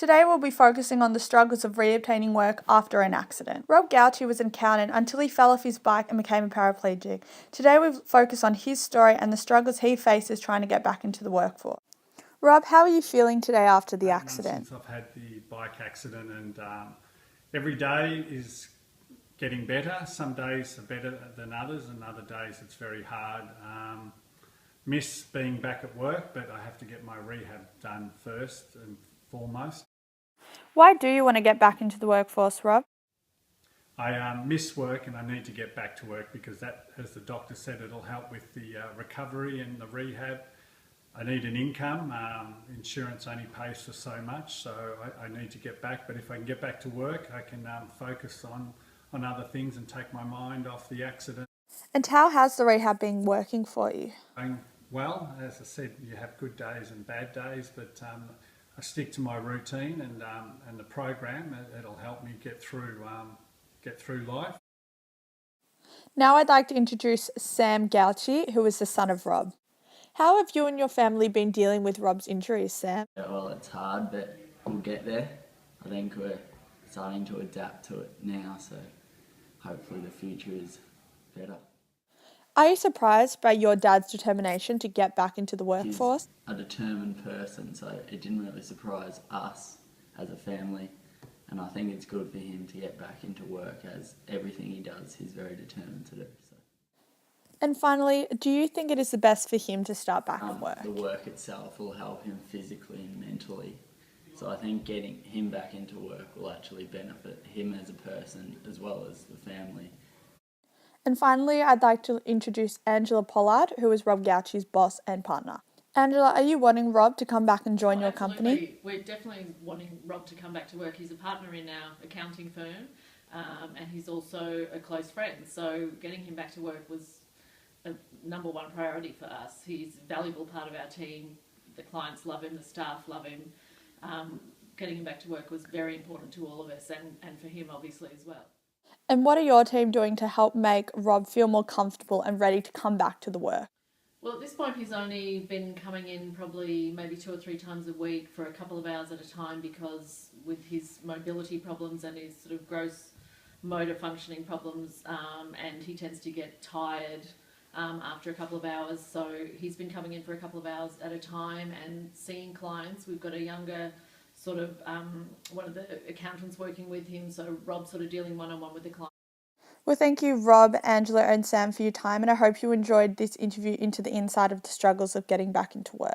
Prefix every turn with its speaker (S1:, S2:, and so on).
S1: Today we'll be focusing on the struggles of reobtaining work after an accident. Rob Gauci was an accountant until he fell off his bike and became a paraplegic. Today we'll focus on his story and the struggles he faces trying to get back into the workforce. Rob, how are you feeling today after the accident?
S2: Since I've had the bike accident, and every day is getting better. Some days are better than others, and other days it's very hard. Miss being back at work, but I have to get my rehab done first and foremost.
S1: Why do you want to get back into the workforce, Rob?
S2: I miss work and I need to get back to work because that, as the doctor said, it'll help with the recovery and the rehab. I need an income. Insurance only pays for so much, so I need to get back. But if I can get back to work, I can focus on other things and take my mind off the accident.
S1: And how has the rehab been working for you?
S2: Well, as I said, you have good days and bad days, but I stick to my routine and the program. It'll help me get through life.
S1: Now I'd like to introduce Sam Gauci, who is the son of Rob. How have you and your family been dealing with Rob's injuries, Sam?
S3: Well, it's hard, but we'll get there. I think we're starting to adapt to it now, so hopefully the future is better.
S1: Are you surprised by your dad's determination to get back into the workforce?
S3: He's a determined person, so it didn't really surprise us as a family, and I think it's good for him to get back into work, as everything he does he's very determined to do. So.
S1: And finally, do you think it is the best for him to start back at work?
S3: The work itself will help him physically and mentally, so I think getting him back into work will actually benefit him as a person as well as the family.
S1: And finally, I'd like to introduce Angela Pollard, who is Rob Gauci's boss and partner. Angela, are you wanting Rob to come back and join your company?
S4: We're definitely wanting Rob to come back to work. He's a partner in our accounting firm, and he's also a close friend. So getting him back to work was a number one priority for us. He's a valuable part of our team. The clients love him, the staff love him. Getting him back to work was very important to all of us and for him obviously as well.
S1: And what are your team doing to help make Rob feel more comfortable and ready to come back to the work?
S4: Well, at this point he's only been coming in probably maybe 2 or 3 times a week for a couple of hours at a time, because with his mobility problems and his sort of gross motor functioning problems, and he tends to get tired after a couple of hours. So he's been coming in for a couple of hours at a time and seeing clients. We've got a younger sort of one of the accountants working with him, so Rob's sort of dealing one-on-one with the client.
S1: Well, thank you, Rob, Angela and Sam, for your time, and I hope you enjoyed this interview into the inside of the struggles of getting back into work.